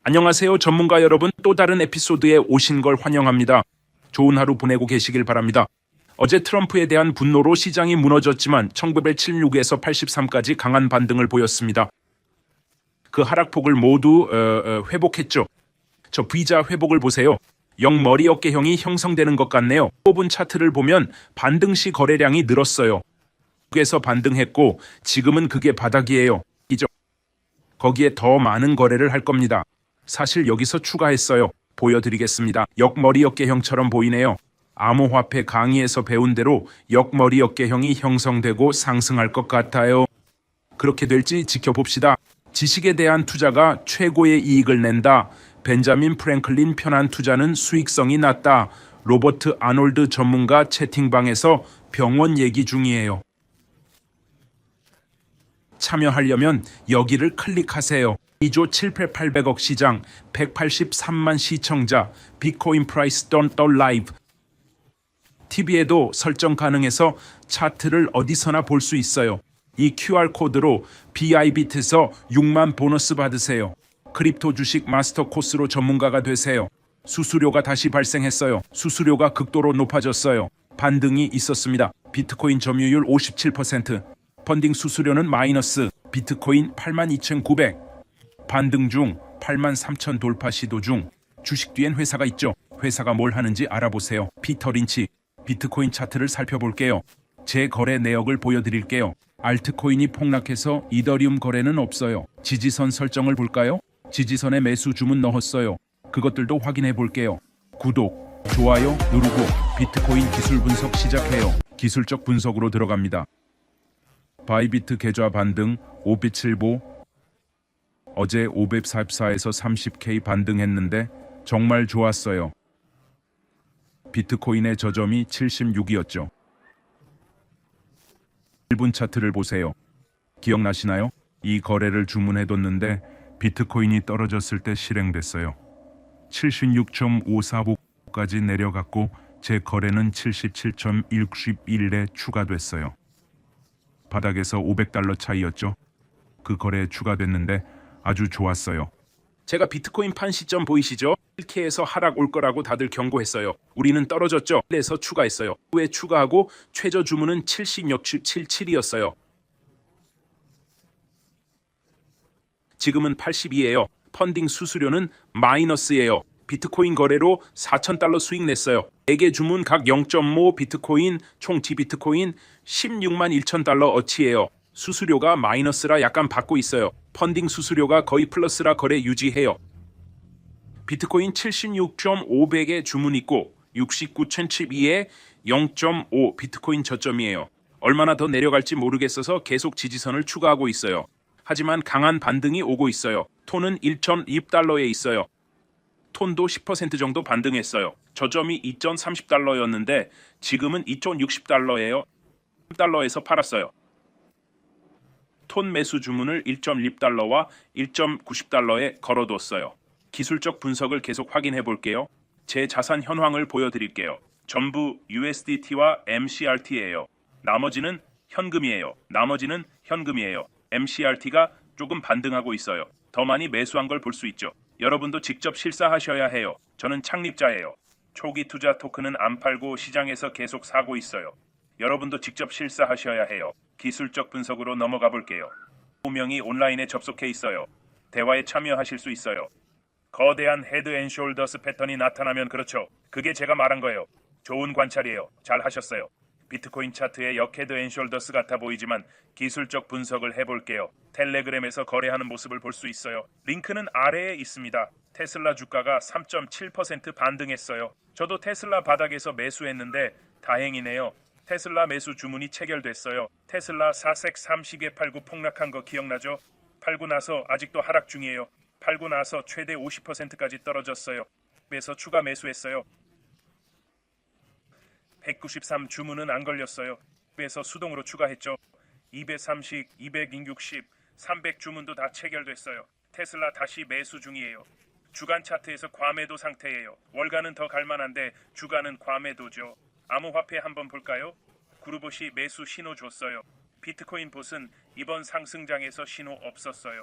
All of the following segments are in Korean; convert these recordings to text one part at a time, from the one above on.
안녕하세요, 전문가 여러분. 또 다른 에피소드에 오신 걸 환영합니다. 좋은 하루 보내고 계시길 바랍니다. 어제 트럼프에 대한 분노로 시장이 무너졌지만 1976에서 83까지 강한 반등을 보였습니다. 그 하락폭을 모두 회복했죠. 저 V자 회복을 보세요. 영머리 어깨형이 형성되는 것 같네요. 뽑은 차트를 보면 반등 시 거래량이 늘었어요. 에서 반등했고 지금은 그게 바닥이에요. 거기에 더 많은 거래를 할 겁니다. 사실 여기서 추가했어요. 보여드리겠습니다. 역머리 어깨형처럼 보이네요. 암호화폐 강의에서 배운 대로 역머리 어깨형이 형성되고 상승할 것 같아요. 그렇게 될지 지켜봅시다. 지식에 대한 투자가 최고의 이익을 낸다. 벤자민 프랭클린 편한 투자는 수익성이 낮다. 로버트 아놀드 전문가 채팅방에서 병원 얘기 중이에요. 참여하려면 여기를 클릭하세요. 2조 7,800억 시장, 183만 시청자, 비트코인 프라이스 don't live. TV에도 설정 가능해서 차트를 어디서나 볼 수 있어요. 이 QR코드로 BIBit에서 6만 보너스 받으세요. 크립토 주식 마스터 코스로 전문가가 되세요. 수수료가 다시 발생했어요. 수수료가 극도로 높아졌어요. 반등이 있었습니다. 비트코인 점유율 57%, 펀딩 수수료는 마이너스, 비트코인 82,900, 반등 중 83,000 돌파 시도 중. 주식 뒤엔 회사가 있죠. 회사가 뭘 하는지 알아보세요. 피터 린치. 비트코인 차트를 살펴볼게요. 제 거래 내역을 보여드릴게요. 알트코인이 폭락해서 이더리움 거래는 없어요. 지지선 설정을 볼까요? 지지선에 매수 주문 넣었어요. 그것들도 확인해 볼게요. 구독, 좋아요 누르고 비트코인 기술 분석 시작해요. 기술적 분석으로 들어갑니다. 바이비트 계좌 반등 5빛7보. 어제 544에서 30K 반등했는데 정말 좋았어요. 비트코인의 저점이 76이었죠. 1분 차트를 보세요. 기억나시나요? 이 거래를 주문해뒀는데 비트코인이 떨어졌을 때 실행됐어요. 76.545까지 내려갔고 제 거래는 77.161에 추가됐어요. 바닥에서 $500 차이였죠. 그 거래에 추가됐는데 아주 좋았어요. 제가 비트코인 판 시점 보이시죠? 1K에서 하락 올 거라고 다들 경고했어요. 우리는 떨어졌죠. 그래서 추가했어요. 후에 추가하고 최저 주문은 76.77이었어요. 지금은 82예요. 펀딩 수수료는 마이너스예요. 비트코인 거래로 $4,000 수익 냈어요. 4개 주문 각 0.5 비트코인, 총 G비트코인 16만 1천 달러 어치예요. 수수료가 마이너스라 약간 받고 있어요. 펀딩 수수료가 거의 플러스라 거래 유지해요. 비트코인 76.500에 주문 있고 69,012에 0.5 비트코인 저점이에요. 얼마나 더 내려갈지 모르겠어서 계속 지지선을 추가하고 있어요. 하지만 강한 반등이 오고 있어요. 톤은 1.2달러에 있어요. 톤도 10% 정도 반등했어요. 저점이 2.30달러였는데 지금은 2.60달러예요. 3달러에서 팔았어요. 톤 매수 주문을 1.6달러와 1.90달러에 걸어뒀어요. 기술적 분석을 계속 확인해 볼게요. 제 자산 현황을 보여드릴게요. 전부 USDT와 MCRT예요. 나머지는 현금이에요. MCRT가 조금 반등하고 있어요. 더 많이 매수한 걸 볼 수 있죠. 여러분도 직접 실사하셔야 해요. 저는 창립자예요. 초기 투자 토큰은 안 팔고 시장에서 계속 사고 있어요. 여러분도 직접 실사하셔야 해요. 기술적 분석으로 넘어가 볼게요. 5명이 온라인에 접속해 있어요. 대화에 참여하실 수 있어요. 거대한 헤드 앤 숄더스 패턴이 나타나면 그렇죠. 그게 제가 말한 거예요. 좋은 관찰이에요. 잘 하셨어요. 비트코인 차트의 역헤드 앤 숄더스 같아 보이지만 기술적 분석을 해볼게요. 텔레그램에서 거래하는 모습을 볼 수 있어요. 링크는 아래에 있습니다. 테슬라 주가가 3.7% 반등했어요. 저도 테슬라 바닥에서 매수했는데 다행이네요. 테슬라 매수 주문이 체결됐어요. 테슬라 4색 30에 팔고 폭락한 거 기억나죠? 팔고 나서 아직도 하락 중이에요. 팔고 나서 최대 50%까지 떨어졌어요. 그래서 추가 매수했어요. 193 주문은 안 걸렸어요. 그래서 수동으로 추가했죠. 230, 260, 300 주문도 다 체결됐어요. 테슬라 다시 매수 중이에요. 주간 차트에서 과매도 상태예요. 월간은 더 갈만한데 주간은 과매도죠. 암호화폐 한번 볼까요? 그루봇이 매수 신호 줬어요. 비트코인 봇은 이번 상승장에서 신호 없었어요.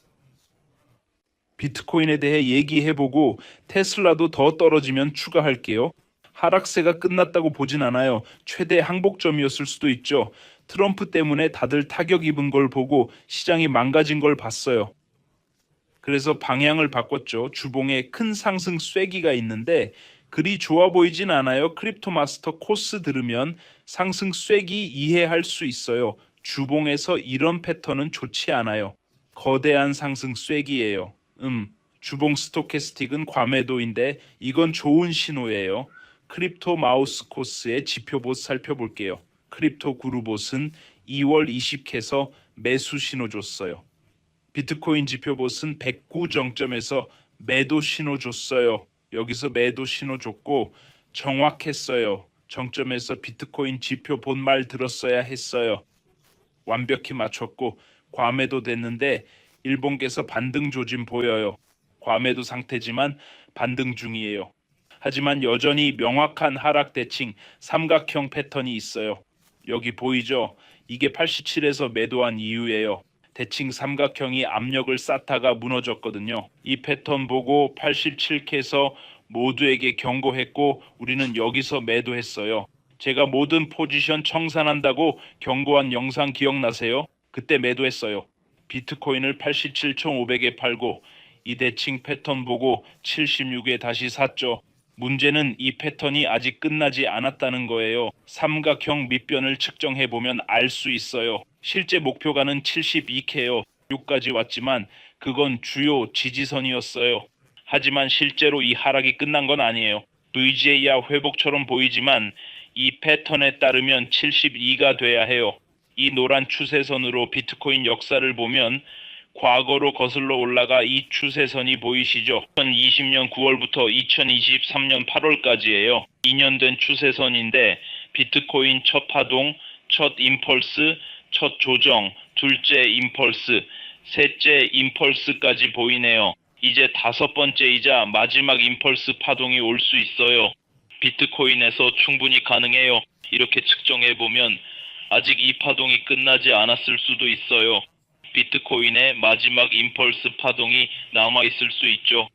비트코인에 대해 얘기해보고 테슬라도 더 떨어지면 추가할게요. 하락세가 끝났다고 보진 않아요. 최대 항복점이었을 수도 있죠. 트럼프 때문에 다들 타격 입은 걸 보고 시장이 망가진 걸 봤어요. 그래서 방향을 바꿨죠. 주봉에 큰 상승 쐐기가 있는데 그리 좋아 보이진 않아요. 크립토 마스터 코스 들으면 상승 쐐기 이해할 수 있어요. 주봉에서 이런 패턴은 좋지 않아요. 거대한 상승 쐐기예요. 주봉 스토캐스틱은 과매도인데 이건 좋은 신호예요. 크립토 마우스 코스의 지표봇 살펴볼게요. 크립토 구루봇은 2월 20캐서 매수 신호 줬어요. 비트코인 지표봇은 109 정점에서 매도 신호 줬어요. 여기서 매도 신호 줬고 정확했어요. 정점에서 비트코인 지표 본 말 들었어야 했어요. 완벽히 맞췄고 과매도 됐는데 일본께서 반등 조짐 보여요. 과매도 상태지만 반등 중이에요. 하지만 여전히 명확한 하락 대칭 삼각형 패턴이 있어요. 여기 보이죠? 이게 87에서 매도한 이유예요. 대칭 삼각형이 압력을 쌓다가 무너졌거든요. 이 패턴 보고 87캐서 모두에게 경고했고 우리는 여기서 매도했어요. 제가 모든 포지션 청산한다고 경고한 영상 기억나세요? 그때 매도했어요. 비트코인을 87,500에 팔고 이 대칭 패턴 보고 76에 다시 샀죠. 문제는 이 패턴이 아직 끝나지 않았다는 거예요. 삼각형 밑변을 측정해보면 알 수 있어요. 실제 목표가는 72K요. 6까지 왔지만 그건 주요 지지선이었어요. 하지만 실제로 이 하락이 끝난 건 아니에요. VGA야 회복처럼 보이지만 이 패턴에 따르면 72가 돼야 해요. 이 노란 추세선으로 비트코인 역사를 보면 과거로 거슬러 올라가 이 추세선이 보이시죠? 2020년 9월부터 2023년 8월까지예요. 2년 된 추세선인데 비트코인 첫 파동, 첫 임펄스, 첫 조정, 둘째 임펄스, 셋째 임펄스까지 보이네요. 이제 다섯 번째이자 마지막 임펄스 파동이 올 수 있어요. 비트코인에서 충분히 가능해요. 이렇게 측정해보면 아직 이 파동이 끝나지 않았을 수도 있어요. 비트코인의 마지막 임펄스 파동이 남아있을 수 있죠.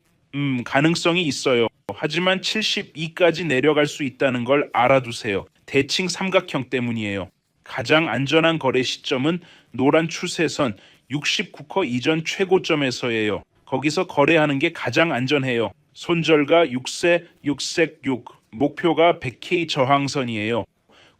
가능성이 있어요. 하지만 72까지 내려갈 수 있다는 걸 알아두세요. 대칭 삼각형 때문이에요. 가장 안전한 거래 시점은 노란 추세선 69커 이전 최고점에서예요. 거기서 거래하는 게 가장 안전해요. 손절가 6세, 6색 6, 목표가 100K 저항선이에요.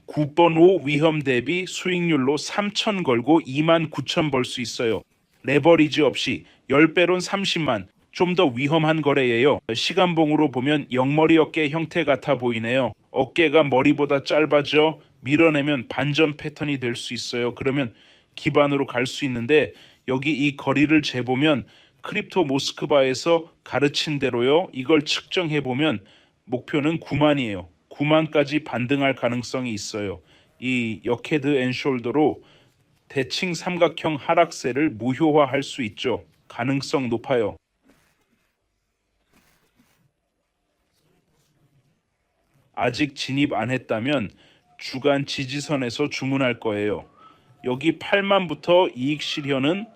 9번 5 위험 대비 수익률로 3천 걸고 2만 9천 벌 수 있어요. 레버리지 없이 10배론 30만, 좀 더 위험한 거래예요. 시간봉으로 보면 영머리 어깨 형태 같아 보이네요. 어깨가 머리보다 짧아져 밀어내면 반전 패턴이 될 수 있어요. 그러면 기반으로 갈 수 있는데 여기 이 거리를 재보면 크립토 모스크바에서 가르친 대로요. 이걸 측정해보면 목표는 9만이에요. 9만까지 반등할 가능성이 있어요. 이 역헤드 앤 숄더로 대칭 삼각형 하락세를 무효화할 수 있죠. 가능성 높아요. 아직 진입 안 했다면 주간 지지선에서 주문할 거예요. 여기 8만부터 이익 실현은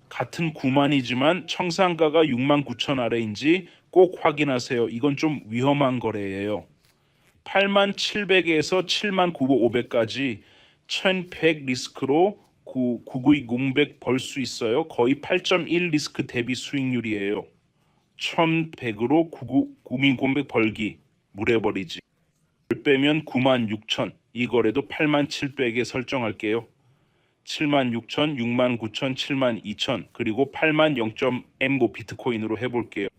같은 9만이지만 청산가가 6만 9천 아래인지 꼭 확인하세요. 이건 좀 위험한 거래예요. 8만 700에서 7만 9,500까지 1100 리스크로 9,900 벌 수 있어요. 거의 8.1 리스크 대비 수익률이에요. 1100으로 9,900 벌기 물해버리지. 빼면 9만 6천. 이 거래도 8만 700에 설정할게요. 7만 6천, 6만 9천, 7만 2천 그리고 8만 0.M5 비트코인으로 해볼게요.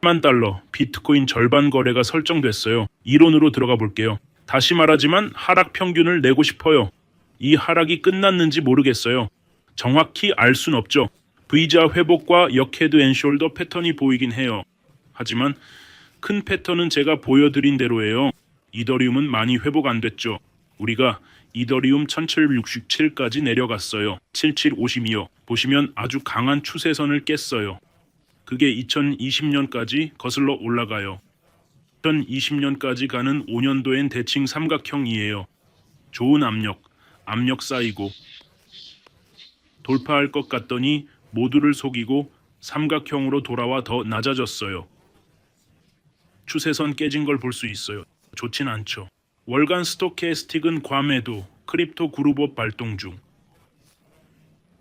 1만 달러 비트코인 절반 거래가 설정됐어요. 이론으로 들어가 볼게요. 다시 말하지만 하락 평균을 내고 싶어요. 이 하락이 끝났는지 모르겠어요. 정확히 알 순 없죠. V자 회복과 역헤드 앤 숄더 패턴이 보이긴 해요. 하지만 큰 패턴은 제가 보여드린 대로예요. 이더리움은 많이 회복 안 됐죠. 우리가 이더리움 1767까지 내려갔어요. 7752요. 보시면 아주 강한 추세선을 깼어요. 그게 2020년까지 거슬러 올라가요. 2020년까지 가는 5년도엔 대칭 삼각형이에요. 좋은 압력 쌓이고 돌파할 것 같더니 모두를 속이고 삼각형으로 돌아와 더 낮아졌어요. 추세선 깨진 걸 볼 수 있어요. 좋진 않죠. 월간 스토캐스틱은 과매도, 크립토 그룹업 발동 중.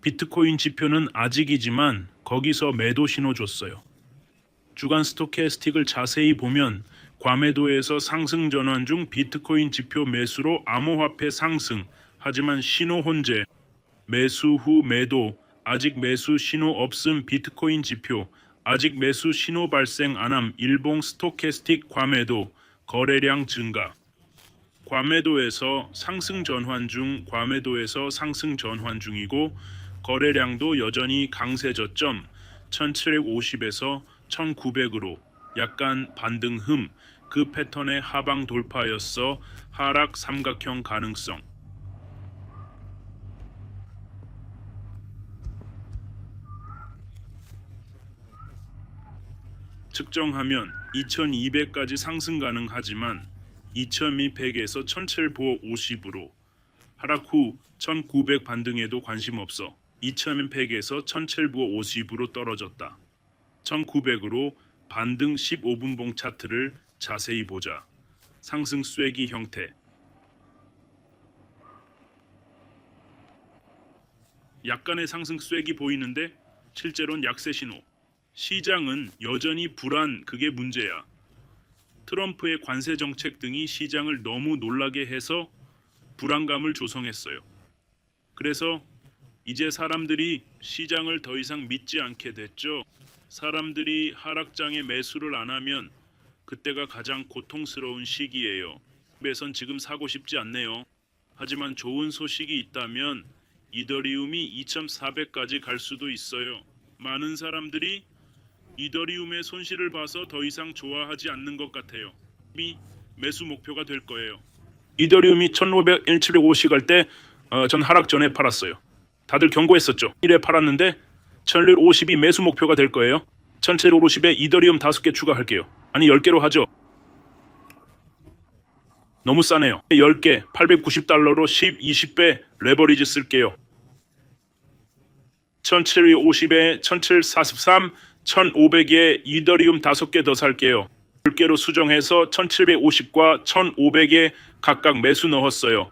비트코인 지표는 아직이지만 거기서 매도 신호 줬어요. 주간 스토캐스틱을 자세히 보면 과매도에서 상승 전환 중 비트코인 지표 매수로 암호화폐 상승, 하지만 신호 혼재, 매수 후 매도, 아직 매수 신호 없음 비트코인 지표, 아직 매수 신호 발생 안함 일봉 스토캐스틱 과매도, 거래량 증가. 과매도에서 상승 전환 중이고 거래량도 여전히 강세 저점 1750에서 1900으로 약간 반등 그 패턴의 하방 돌파였어. 하락 삼각형 가능성. 측정하면 2200까지 상승 가능하지만 2200에서 1750으로 하락 후 1900 반등에도 관심 없어 2100에서 1750으로 떨어졌다. 1900으로 반등 15분봉 차트를 자세히 보자. 상승 쐐기 형태. 약간의 상승 쐐기 보이는데 실제로는 약세 신호. 시장은 여전히 불안, 그게 문제야. 트럼프의 관세 정책 등이 시장을 너무 놀라게 해서 불안감을 조성했어요. 그래서 이제 사람들이 시장을 더 이상 믿지 않게 됐죠. 사람들이 하락장에 매수를 안 하면 그때가 가장 고통스러운 시기예요. 매선 지금 사고 싶지 않네요. 하지만 좋은 소식이 있다면 이더리움이 2400까지 갈 수도 있어요. 많은 사람들이 이더리움의 손실을 봐서 더 이상 좋아하지 않는 것 같아요. 이미 매수 목표가 될 거예요. 이더리움이 1500, 1750 갈 때 전 하락 전에 팔았어요. 다들 경고했었죠. 1에 팔았는데 1750이 매수 목표가 될 거예요. 1750에 이더리움 5개 추가할게요. 아니 10개로 하죠. 너무 싸네요. 10개 890달러로 10, 20배 레버리지 쓸게요. 1750에 1743, 1500에 이더리움 5개 더 살게요. 10개로 수정해서 1750과 1500에 각각 매수 넣었어요.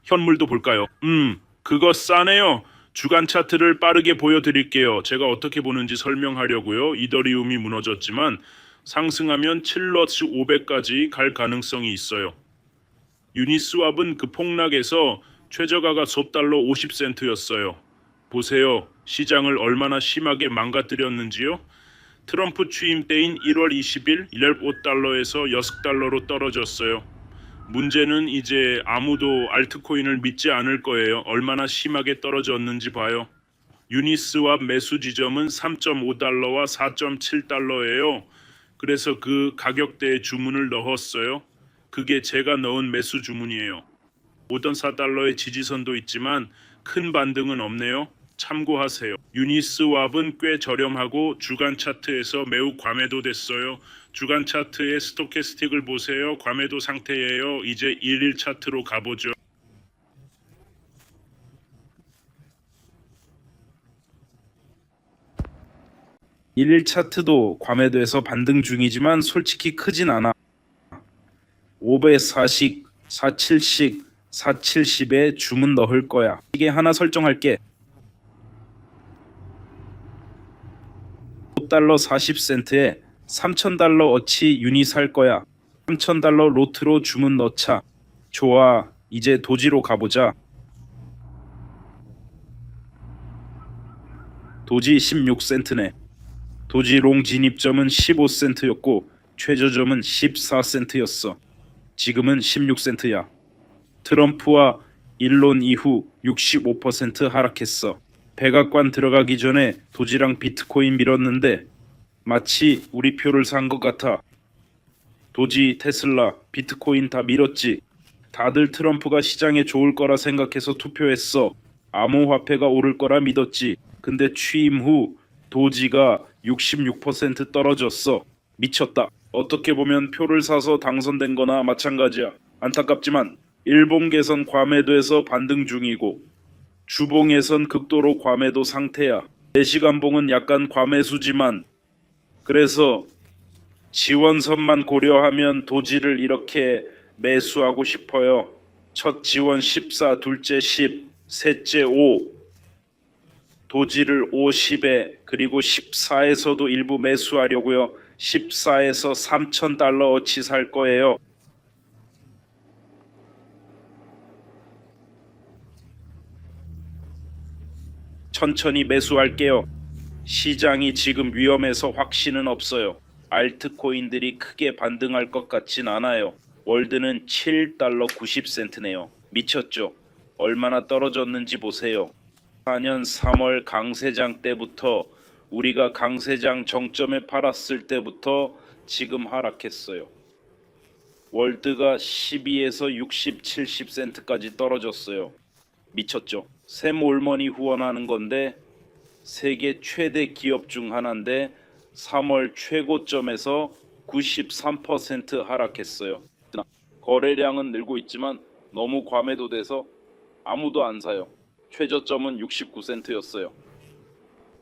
현물도 볼까요? 그거 싸네요. 주간 차트를 빠르게 보여드릴게요. 제가 어떻게 보는지 설명하려고요. 이더리움이 무너졌지만 상승하면 7러츠 500까지 갈 가능성이 있어요. 유니스왑은 그 폭락에서 최저가가 $10 50센트였어요. 보세요. 시장을 얼마나 심하게 망가뜨렸는지요. 트럼프 취임 때인 1월 20일 15달러에서 6달러로 떨어졌어요. 문제는 이제 아무도 알트코인을 믿지 않을 거예요. 얼마나 심하게 떨어졌는지 봐요. 유니스왑 매수 지점은 3.5달러와 4.7달러예요. 그래서 그 가격대에 주문을 넣었어요. 그게 제가 넣은 매수 주문이에요. 5.4달러의 지지선도 있지만 큰 반등은 없네요. 참고하세요. 유니스왑은 꽤 저렴하고 주간 차트에서 매우 과매도 됐어요. 주간 차트의 스토캐스틱을 보세요. 과매도 상태예요. 이제 1일 차트로 가보죠. 일일 차트도 과매도에서 반등 중이지만 솔직히 크진 않아. 5배 4식, 470식, 470에 주문 넣을 거야. 이게 하나 설정할게. 5달러 40센트에 3000달러 어치 유니 살 거야. 3000달러 로트로 주문 넣자. 좋아. 이제 도지로 가보자. 도지 16센트네. 도지롱 진입점은 15센트였고 최저점은 14센트였어. 지금은 16센트야. 트럼프와 일론 이후 65% 하락했어. 백악관 들어가기 전에 도지랑 비트코인 밀었는데 마치 우리 표를 산 것 같아. 도지, 테슬라, 비트코인 다 밀었지. 다들 트럼프가 시장에 좋을 거라 생각해서 투표했어. 암호화폐가 오를 거라 믿었지. 근데 취임 후 도지가 66% 떨어졌어. 미쳤다. 어떻게 보면 표를 사서 당선된 거나 마찬가지야. 안타깝지만 일본 계선 과매도에서 반등 중이고 주봉에선 극도로 과매도 상태야. 내시간봉은 약간 과매수지만 그래서 지원선만 고려하면 도지를 이렇게 매수하고 싶어요. 첫 지원 14, 둘째 10, 셋째 5, 도지를 5, 10에 그리고 14에서도 일부 매수하려고요. 14에서 3,000달러어치 살 거예요. 천천히 매수할게요. 시장이 지금 위험해서 확신은 없어요. 알트코인들이 크게 반등할 것 같진 않아요. 월드는 7달러 90센트네요. 미쳤죠? 얼마나 떨어졌는지 보세요. 4년 3월 강세장 때부터 우리가 강세장 정점에 팔았을 때부터 지금 하락했어요. 월드가 12에서 60, 70센트까지 떨어졌어요. 미쳤죠? 샘 올먼이 후원하는 건데 세계 최대 기업 중 하나인데 3월 최고점에서 93% 하락했어요. 거래량은 늘고 있지만 너무 과매도돼서 아무도 안 사요. 최저점은 69센트였어요.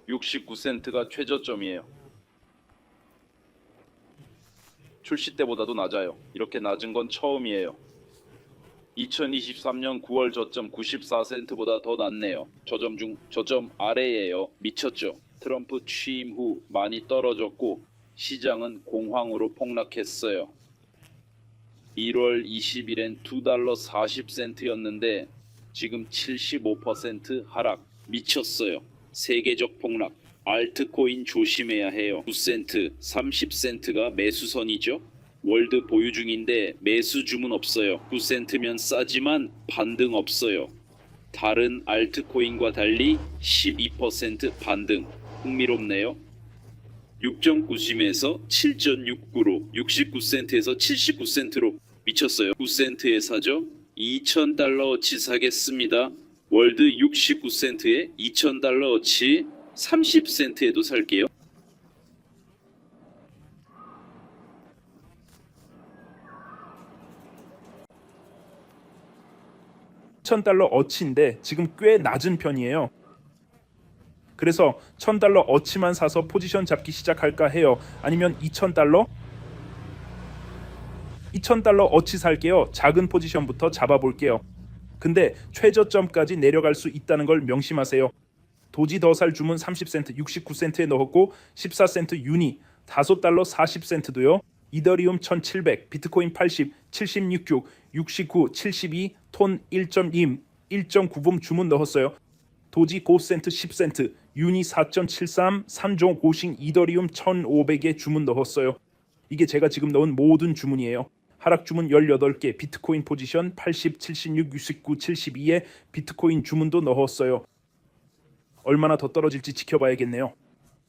69센트가 최저점이에요. 출시 때보다도 낮아요. 이렇게 낮은 건 처음이에요. 2023년 9월 저점 94센트보다 더 낮네요. 저점 아래예요. 미쳤죠? 트럼프 취임 후 많이 떨어졌고 시장은 공황으로 폭락했어요. 1월 20일엔 2달러 40센트였는데 지금 75% 하락. 미쳤어요. 세계적 폭락. 알트코인 조심해야 해요. 9센트, 30센트가 매수선이죠. 월드 보유 중인데 매수 주문 없어요. 9센트면 싸지만 반등 없어요. 다른 알트코인과 달리 12% 반등. 흥미롭네요. 6.9심에서 7.69로 69센트에서 79센트로 미쳤어요. 9센트에 사죠. 2,000달러어치 사겠습니다. 월드 69센트에 2,000달러어치 30센트에도 살게요. 1,000달러 어치인데 지금 꽤 낮은 편이에요. 그래서 1,000달러 어치만 사서 포지션 잡기 시작할까 해요. 아니면 2,000달러? 2,000달러 어치 살게요. 작은 포지션부터 잡아볼게요. 근데 최저점까지 내려갈 수 있다는 걸 명심하세요. 도지 더 살 주문 30센트, 69센트에 넣었고 14센트 유니, 5달러 40센트도요. 이더리움 1700, 비트코인 80, 76, 69, 72, 톤 1.2, 1.9봄 주문 넣었어요. 도지 9센트 10센트, 유니 4.73, 3종 고싱 이더리움 1500에 주문 넣었어요. 이게 제가 지금 넣은 모든 주문이에요. 하락 주문 18개, 비트코인 포지션 80, 76, 69, 72에 비트코인 주문도 넣었어요. 얼마나 더 떨어질지 지켜봐야겠네요.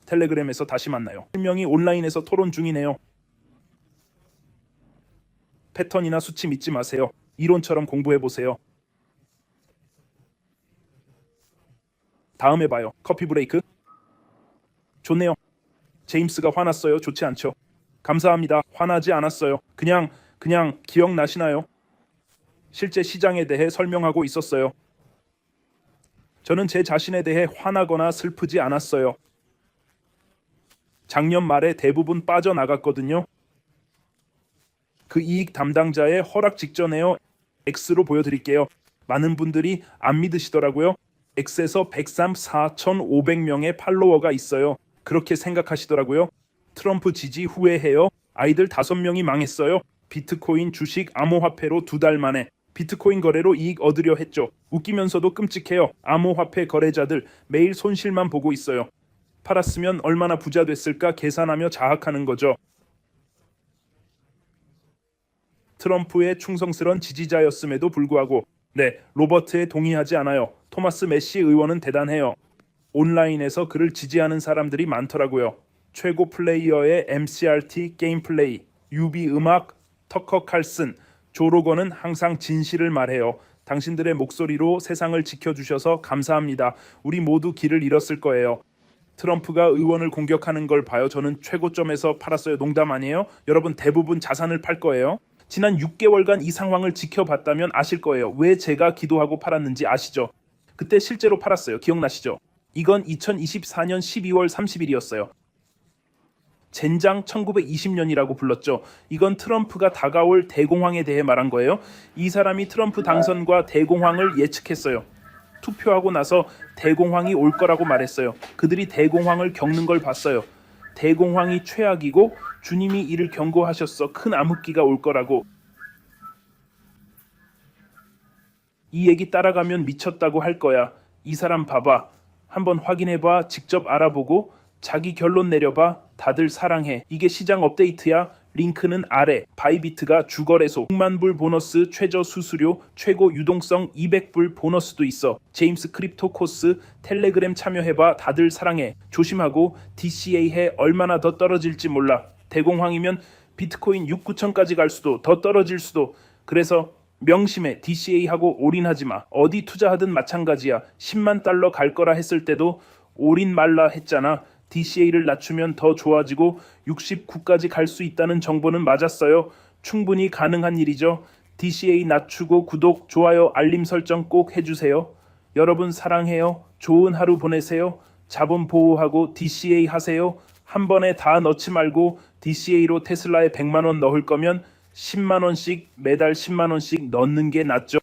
텔레그램에서 다시 만나요. 실명이 온라인에서 토론 중이네요. 패턴이나 수치 믿지 마세요. 이론처럼 공부해보세요. 다음에 봐요. 커피 브레이크. 좋네요. 제임스가 화났어요. 좋지 않죠? 감사합니다. 화나지 않았어요. 그냥 기억나시나요? 실제 시장에 대해 설명하고 있었어요. 저는 제 자신에 대해 화나거나 슬프지 않았어요. 작년 말에 대부분 빠져나갔거든요. 그 이익 담당자의 허락 직전에요. X로 보여드릴게요. 많은 분들이 안 믿으시더라고요. X에서 103 4,500명의 팔로워가 있어요. 그렇게 생각하시더라고요. 트럼프 지지 후회해요. 아이들 5명이 망했어요. 비트코인 주식 암호화폐로 2달 만에 비트코인 거래로 이익 얻으려 했죠. 웃기면서도 끔찍해요. 암호화폐 거래자들 매일 손실만 보고 있어요. 팔았으면 얼마나 부자 됐을까 계산하며 자학하는 거죠. 트럼프의 충성스런 지지자였음에도 불구하고 로버트에 동의하지 않아요. 토마스 메시 의원은 대단해요. 온라인에서 그를 지지하는 사람들이 많더라고요. 최고 플레이어의 MCRT 게임 플레이, 유비 음악, 터커 칼슨, 조 로건은 항상 진실을 말해요. 당신들의 목소리로 세상을 지켜주셔서 감사합니다. 우리 모두 길을 잃었을 거예요. 트럼프가 의원을 공격하는 걸 봐요. 저는 최고점에서 팔았어요. 농담 아니에요? 여러분 대부분 자산을 팔 거예요. 지난 6개월간 이 상황을 지켜봤다면 아실 거예요. 왜 제가 기도하고 팔았는지 아시죠? 그때 실제로 팔았어요. 기억나시죠? 이건 2024년 12월 30일이었어요. 젠장 1920년이라고 불렀죠. 이건 트럼프가 다가올 대공황에 대해 말한 거예요. 이 사람이 트럼프 당선과 대공황을 예측했어요. 투표하고 나서 대공황이 올 거라고 말했어요. 그들이 대공황을 겪는 걸 봤어요. 대공황이 최악이고 주님이 이를 경고하셨어. 큰 암흑기가 올 거라고. 이 얘기 따라가면 미쳤다고 할 거야. 이 사람 봐봐. 한번 확인해봐. 직접 알아보고 자기 결론 내려봐. 다들 사랑해. 이게 시장 업데이트야. 링크는 아래. 바이비트가 주거래소 6만 불 보너스 최저 수수료 최고 유동성 200불 보너스도 있어. 제임스 크립토 코스 텔레그램 참여해봐. 다들 사랑해. 조심하고 DCA 해. 얼마나 더 떨어질지 몰라. 대공황이면 비트코인 6, 9천까지 갈 수도 더 떨어질 수도. 그래서 명심해. DCA하고 올인하지 마. 어디 투자하든 마찬가지야. 10만 달러 갈 거라 했을 때도 올인 말라 했잖아. DCA를 낮추면 더 좋아지고 69까지 갈 수 있다는 정보는 맞았어요. 충분히 가능한 일이죠. DCA 낮추고 구독, 좋아요, 알림 설정 꼭 해주세요. 여러분 사랑해요. 좋은 하루 보내세요. 자본 보호하고 DCA 하세요. 한 번에 다 넣지 말고 DCA로 테슬라에 100만 원 넣을 거면 10만 원씩 매달 10만 원씩 넣는 게 낫죠.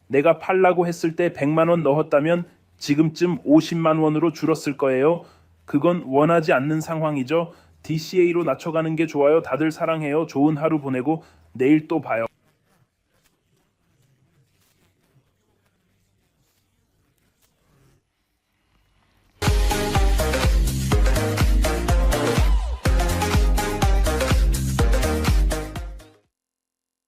내가 팔라고 했을 때 100만 원 넣었다면 지금쯤 50만 원으로 줄었을 거예요. 그건 원하지 않는 상황이죠. DCA로 낮춰가는 게 좋아요. 다들 사랑해요. 좋은 하루 보내고 내일 또 봐요.